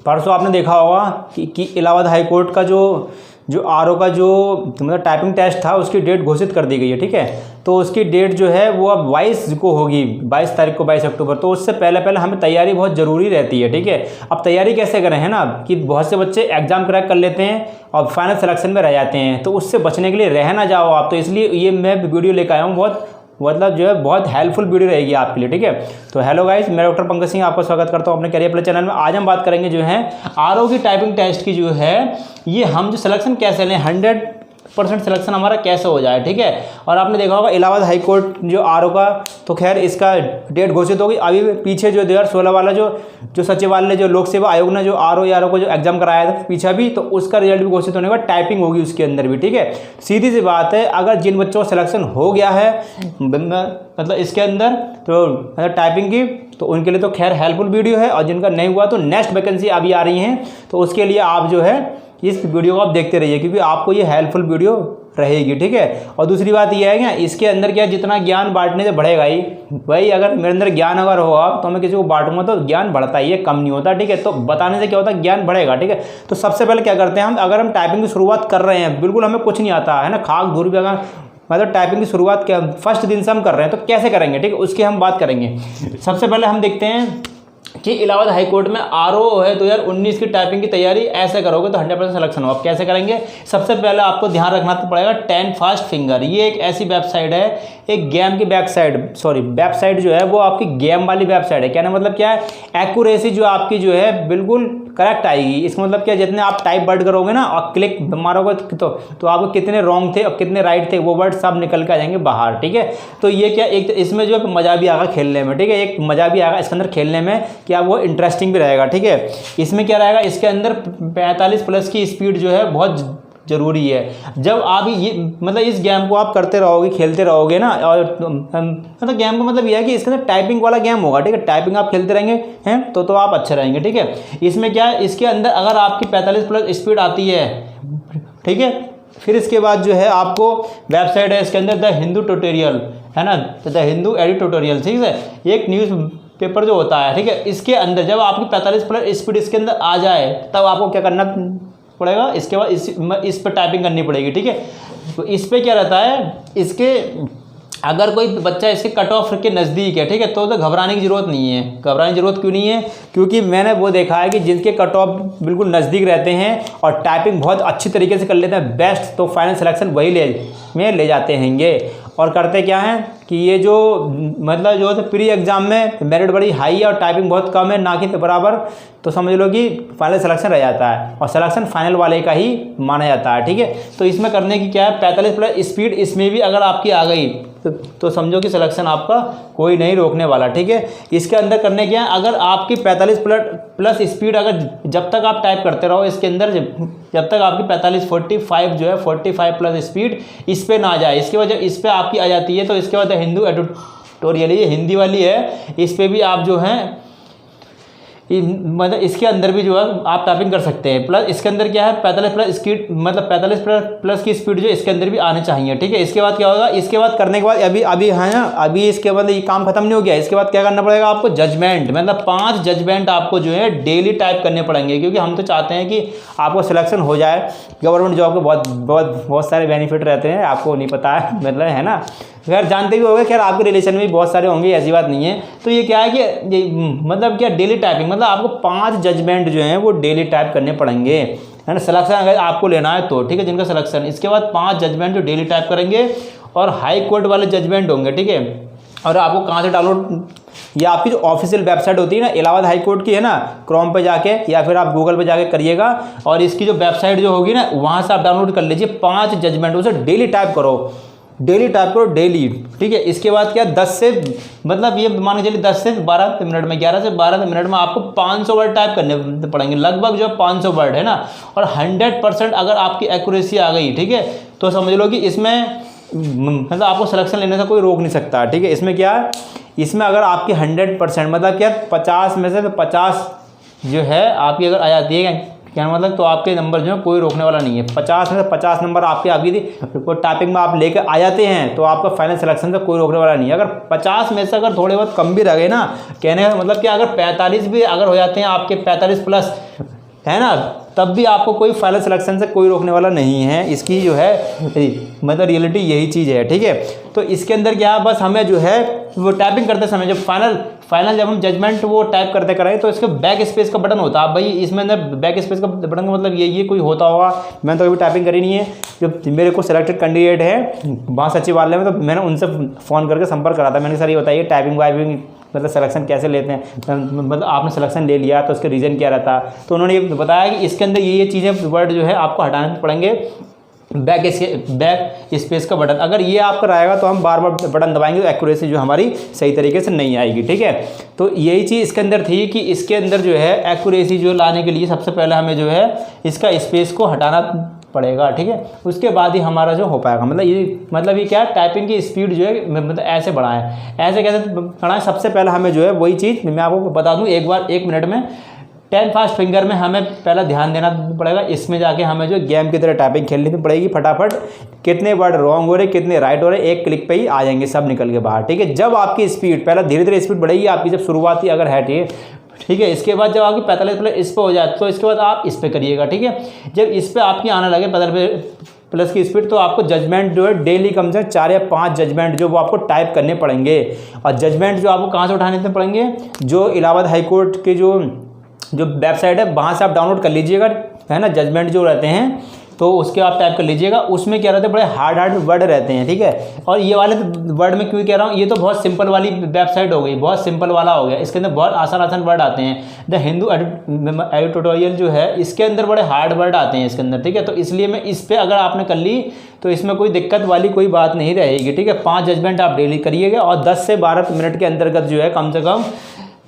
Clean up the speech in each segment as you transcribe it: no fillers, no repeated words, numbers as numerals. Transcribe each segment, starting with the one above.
परसों आपने देखा होगा कि इलाहाबाद हाई कोर्ट का जो आरओ का जो मतलब टाइपिंग टेस्ट था उसकी डेट घोषित कर दी गई है, ठीक है। तो उसकी डेट जो है वो अब 22 को होगी, 22 तारीख को, 22 अक्टूबर। तो उससे पहले पहले हमें तैयारी बहुत ज़रूरी रहती है, ठीक है। अब तैयारी कैसे करें, है ना, कि बहुत से बच्चे एग्जाम क्रैक कर लेते हैं और फाइनल सिलेक्शन में रह जाते हैं, तो उससे बचने के लिए रह ना जाओ आप। तो इसलिए ये मैं वीडियो लेकर आया हूँ, बहुत मतलब जो है बहुत हेल्पफुल वीडियो रहेगी आपके लिए, ठीक है। तो हेलो गाइस, मैं डॉक्टर पंकज सिंह आपका स्वागत करता हूं अपने करियर प्लस चैनल में। आज हम बात करेंगे जो है आरओ की टाइपिंग टेस्ट की जो है ये हम जो सिलेक्शन कैसे लें, 100% सिलेक्शन हमारा कैसे हो जाए, ठीक है। और आपने देखा होगा इलाहाबाद हाई कोर्ट जो आरओ का, तो खैर इसका डेट घोषित होगी। अभी पीछे जो 2016 वाला जो सचिवालय जो लोक सेवा आयोग ने जो आरओ को जो एग्जाम कराया था पीछे भी, तो उसका रिजल्ट भी घोषित होने के बाद टाइपिंग होगी उसके अंदर भी, ठीक है। सीधी सी बात है, अगर जिन बच्चों का सिलेक्शन हो गया है मतलब इसके अंदर तो मतलब टाइपिंग की, तो उनके लिए तो खैर हेल्पफुल वीडियो है। और जिनका नहीं हुआ तो नेक्स्ट वैकेंसी अभी आ रही हैं, तो उसके लिए आप जो है इस वीडियो को आप देखते रहिए, क्योंकि आपको ये हेल्पफुल वीडियो रहेगी, ठीक है। और दूसरी बात ये है कि इसके अंदर क्या, जितना ज्ञान बांटने से बढ़ेगा ही भाई, अगर मेरे अंदर ज्ञान अगर होगा तो मैं किसी को बांटूंगा तो ज्ञान बढ़ता ही है, कम नहीं होता, ठीक है। तो बताने से क्या होता है, ज्ञान बढ़ेगा, ठीक है। तो सबसे पहले क्या करते हैं हम, अगर हम टाइपिंग की शुरुआत कर रहे हैं, बिल्कुल हमें कुछ नहीं आता है ना, खाक दूर भी, अगर मतलब टाइपिंग की शुरुआत क्या फर्स्ट दिन से हम कर रहे हैं, तो कैसे करेंगे, ठीक है, उसकी हम बात करेंगे। सबसे पहले हम देखते हैं कि इलाहाबाद हाई कोर्ट में आरओ है 2019 की टाइपिंग की तैयारी ऐसे करोगे तो 100% सिलेक्शन हो। आप कैसे करेंगे, सबसे पहले आपको ध्यान रखना तो पड़ेगा 10 फास्ट फिंगर। ये एक ऐसी वेबसाइट है, एक गेम की वेबसाइट जो है वो आपकी गेम वाली वेबसाइट है। कहने मतलब क्या है, एक्यूरेसी जो आपकी जो है बिल्कुल करेक्ट आएगी। इसका मतलब क्या, जितने आप टाइप वर्ड करोगे ना और क्लिक मारोगे तो आपको कितने रॉन्ग थे और कितने राइट थे वो वर्ड सब निकल के आ जाएंगे बाहर, ठीक है। तो ये क्या, एक इसमें जो है मज़ा भी आएगा खेलने में, ठीक है, एक मज़ा भी आएगा इसके अंदर खेलने में, क्या वो इंटरेस्टिंग भी रहेगा, ठीक है। इसमें क्या रहेगा, इसके अंदर 45+ की स्पीड जो है बहुत जरूरी है। जब आप ये मतलब इस गेम को आप करते रहोगे, खेलते रहोगे ना, और मतलब गेम का मतलब यह है कि इसके अंदर टाइपिंग वाला गेम होगा, ठीक है। टाइपिंग आप खेलते रहेंगे हैं तो आप अच्छे रहेंगे, ठीक है। इसमें क्या है, इसके अंदर अगर आपकी 45+ स्पीड आती है, ठीक है, फिर इसके बाद जो है आपको वेबसाइट है इसके अंदर द हिंदू ट्यूटोरियल, है ना, तो द हिंदू एडिट ट्यूटोरियल, ठीक है, एक न्यूज़ पेपर जो होता है, ठीक है। इसके अंदर जब आपकी 45+ स्पीड इसके अंदर आ जाए तब आपको क्या करना पड़ेगा, इसके बाद इस पर टाइपिंग करनी पड़ेगी, ठीक है। तो इस पर क्या रहता है, इसके अगर कोई बच्चा इसके कट ऑफ के नज़दीक है, ठीक है, तो घबराने की ज़रूरत नहीं है। घबराने की ज़रूरत क्यों नहीं है, क्योंकि मैंने वो देखा है कि जिनके कट ऑफ बिल्कुल नज़दीक रहते हैं और टाइपिंग बहुत अच्छी तरीके से कर लेते हैं बेस्ट, तो फाइनल सिलेक्शन वही ले जाते हैंगे। और करते क्या हैं कि ये जो मतलब जो है प्री एग्जाम में मेरिट बड़ी हाई है और टाइपिंग बहुत कम है, ना कि बराबर, तो समझ लो कि फाइनल सिलेक्शन रह जाता है और सिलेक्शन फाइनल वाले का ही माना जाता है, ठीक है। तो इसमें करने की क्या है, 45+ स्पीड इसमें भी अगर आपकी आ गई तो समझो कि सिलेक्शन आपका कोई नहीं रोकने वाला, ठीक है। इसके अंदर करने क्या है, अगर आपकी 45+ स्पीड अगर जब तक आप टाइप करते रहो इसके अंदर, जब तक आपकी 45 जो है 45+ स्पीड इस पर ना आ जाए, इसकी वजह इस पर आपकी आ जाती है, तो इसके बाद हिंदू एडिटोरियल, ये हिंदी वाली है, इस पर भी आप जो है मतलब इसके अंदर भी जो है आप टाइपिंग कर सकते हैं। प्लस इसके अंदर क्या है, 45+ स्पीड मतलब 45+ की स्पीड जो इसके अंदर भी आने चाहिए, ठीक है। इसके बाद क्या होगा, इसके बाद करने के बाद अभी है ना, अभी इसके बाद ये काम खत्म नहीं हो गया, इसके बाद क्या करना पड़ेगा आपको, जजमेंट, मतलब 5 जजमेंट आपको जो है डेली टाइप करने पड़ेंगे, क्योंकि हम तो चाहते हैं कि आपको सिलेक्शन हो जाए। गवर्नमेंट जॉब के बहुत सारे बेनिफिट रहते हैं, आपको नहीं पता है मतलब, है ना, खैर जानते भी होंगे, खैर आपके रिलेशन में भी बहुत सारे होंगे, ऐसी बात नहीं है। तो ये क्या है कि मतलब क्या, डेली टाइपिंग, मतलब आपको 5 जजमेंट जो हैं वो डेली टाइप करने पड़ेंगे, है ना, सिलेक्शन अगर आपको लेना है तो, ठीक है, जिनका सिलेक्शन। इसके बाद 5 जजमेंट जो डेली टाइप करेंगे और हाई कोर्ट वाले जजमेंट होंगे, ठीक है। और आपको कहाँ से डाउनलोड, ये आपकी जो ऑफिशियल वेबसाइट होती है ना इलाहाबाद हाई कोर्ट की, है ना, क्रोम पे जाके या फिर आप गूगल पे जाके करिएगा, और इसकी जो वेबसाइट जो होगी ना वहाँ से आप डाउनलोड कर लीजिए 5 जजमेंट, उसे डेली टाइप करो, डेली, ठीक है। इसके बाद क्या, 10 से मतलब ये मान के चलिए 10 से 12 मिनट में, 11 से 12 मिनट में आपको 500 वर्ड टाइप करने पड़ेंगे, लगभग जो 500 वर्ड, है ना। और 100% अगर आपकी एक्यूरेसी आ गई, ठीक है, तो समझ लो कि इसमें मतलब आपको सिलेक्शन लेने से कोई रोक नहीं सकता, ठीक है। इसमें क्या है, इसमें अगर आपकी 100% मतलब क्या 50 में से 50 जो है आपकी अगर आ जाती है, क्या मतलब, तो आपके नंबर जो है कोई रोकने वाला नहीं है। 50 में से 50 नंबर आपके अभी टाइपिंग में आप लेकर आ जाते हैं तो आपका फाइनल सिलेक्शन से कोई रोकने वाला नहीं है। अगर 50 में से अगर थोड़े बहुत कम भी रह गए ना, कहने का मतलब कि अगर 45 भी अगर हो जाते हैं आपके 45+, है ना, तब भी आपको कोई फाइनल सिलेक्शन से कोई रोकने वाला नहीं है। इसकी जो है मतलब रियलिटी यही चीज़ है, ठीक है। तो इसके अंदर क्या, बस हमें जो है वो टाइपिंग करते समय जब फाइनल जब हम जजमेंट वो टाइप करते करें तो इसके बैक स्पेस का बटन होता है। भाई इसमें अंदर बैक स्पेस का बटन का मतलब ये कोई होता होगा, मैंने तो कभी टाइपिंग करी नहीं है। जब मेरे को सिलेक्टेड कैंडिडेट है वहाँ सचिवालय में, तो मैंने उनसे फ़ोन करके संपर्क करा था। मैंने सर ये बताइए टाइपिंग वाइपिंग मतलब सिलेक्शन कैसे लेते हैं, मतलब आपने सिलेक्शन ले लिया तो उसके रीज़न क्या रहता। तो उन्होंने ये बताया कि इसके अंदर ये चीज़ें वर्ड जो है आपको हटाने पड़ेंगे, बैक स्पेस का बटन अगर ये आपका रहेगा तो हम बार बार बटन दबाएंगे तो एक्यूरेसी जो हमारी सही तरीके से नहीं आएगी, ठीक है। तो यही चीज़ इसके अंदर थी कि इसके अंदर जो है एक्यूरेसी जो लाने के लिए सबसे पहले हमें जो है इसका स्पेस को हटाना पड़ेगा, ठीक है। उसके बाद ही हमारा जो हो पाएगा। मतलब ये क्या है, टाइपिंग की स्पीड जो है मतलब ऐसे बढ़ाएं। ऐसे कैसे बढ़ाएं, सबसे पहले हमें जो है वही चीज़ मैं आपको बता दूं एक बार 1 मिनट में 10 फास्ट फिंगर में हमें पहला ध्यान देना पड़ेगा। इसमें जाके हमें जो गेम की तरह टाइपिंग खेलनी भी पड़ेगी। फटाफट कितने वर्ड रॉन्ग हो रहे कितने राइट हो रहे, एक क्लिक पे ही आ जाएंगे सब निकल के बाहर, ठीक है। जब आपकी स्पीड पहला धीरे धीरे स्पीड बढ़ेगी आपकी, जब शुरुआती अगर है ठीक है। इसके बाद जब आपकी 45 इस पर हो जाए तो इसके बाद आप इस पर करिएगा, ठीक है। जब इस पर आपकी आने लगे 45 की स्पीड तो आपको जजमेंट जो है डेली कम से 4 या 5 जजमेंट जो वो आपको टाइप करने पड़ेंगे। और जजमेंट जो आपको कहाँ से उठाने पड़ेंगे, जो इलाहाबाद हाई कोर्ट के जो वेबसाइट है वहाँ से आप डाउनलोड कर लीजिएगा, है ना। जजमेंट जो रहते हैं तो उसके आप टाइप कर लीजिएगा। उसमें क्या रहते हैं, बड़े हार्ड वर्ड रहते हैं, ठीक है। और ये वाले वर्ड में क्यों कह रहा हूँ, ये तो बहुत सिंपल वाली वेबसाइट हो गई, बहुत सिंपल वाला हो गया। इसके अंदर बहुत आसान वर्ड आते हैं। द हिंदू एडिटोरियल जो है इसके अंदर बड़े हार्ड वर्ड आते हैं इसके अंदर, ठीक है। तो इसलिए मैं इस पर अगर आपने कर ली तो इसमें कोई दिक्कत वाली कोई बात नहीं रहेगी, ठीक है। 5 जजमेंट आप डेली करिएगा और 10 से 12 मिनट के अंतर्गत जो है कम से कम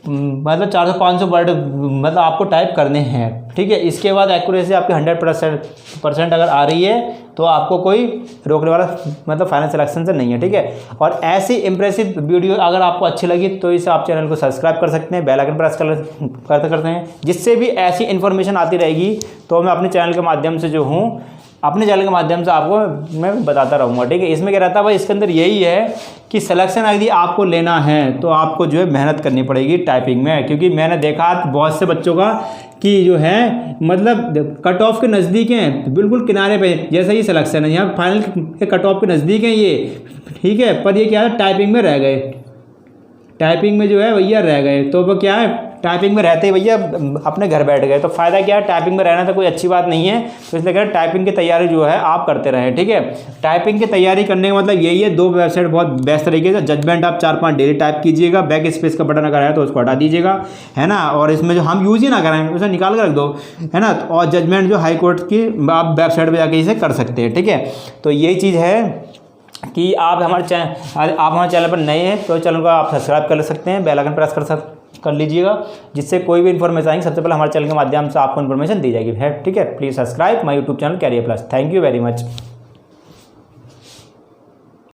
मतलब 400-500 वर्ड मतलब आपको टाइप करने हैं, ठीक है। इसके बाद एक्यूरेसी आपकी 100% अगर आ रही है तो आपको कोई रोकने वाला मतलब फाइनल सिलेक्शन से नहीं है, ठीक है। और ऐसी इंप्रेसिव वीडियो अगर आपको अच्छी लगी तो इसे आप चैनल को सब्सक्राइब कर सकते हैं, बेल आइकन प्रेस करते हैं, जिससे भी ऐसी इन्फॉर्मेशन आती रहेगी तो मैं अपने चैनल के माध्यम से जो हूँ अपने चैनल के माध्यम से आपको मैं बताता रहूँगा, ठीक है। इसमें क्या रहता है भाई, इसके अंदर यही है कि सिलेक्शन यदि आपको लेना है तो आपको जो है मेहनत करनी पड़ेगी टाइपिंग में। क्योंकि मैंने देखा बहुत से बच्चों का कि जो है मतलब कट ऑफ के नज़दीक हैं, बिल्कुल किनारे पे, जैसे ये सिलेक्शन है यहाँ फाइनल के कट ऑफ के नज़दीक हैं ये, ठीक है। पर ये क्या है, टाइपिंग में रह गए, टाइपिंग में जो है भैया रह गए। तो वो क्या है, टाइपिंग में रहते ही भैया अपने घर बैठ गए। तो फ़ायदा क्या है, टाइपिंग में रहना तो कोई अच्छी बात नहीं है। तो इसलिए कह टाइपिंग की तैयारी जो है आप करते रहें, ठीक है। टाइपिंग की तैयारी करने का मतलब यही है, 2 वेबसाइट बहुत बेस्ट तरीके से। जजमेंट आप 4-5 डेली टाइप कीजिएगा, बैक स्पेस का बटन अगर है तो उसको हटा दीजिएगा, है ना। और इसमें जो हम यूज़ ही ना करें उसे निकाल कर रख दो, है ना। और जजमेंट जो हाई कोर्ट की आप वेबसाइट पर जाके इसे कर सकते हैं, ठीक है। तो यही चीज़ है कि आप हमारे चैनल पर नए हैं तो चैनल को आप सब्सक्राइब कर सकते हैं, बेल आइकन प्रेस कर लीजिएगा, जिससे कोई भी इन्फॉर्मेशन आएंगे सबसे पहले हमारे चैनल के माध्यम से आपको इन्फॉर्मेशन दी जाएगी, है, ठीक है। Please subscribe my YouTube channel career plus. Thank you very much.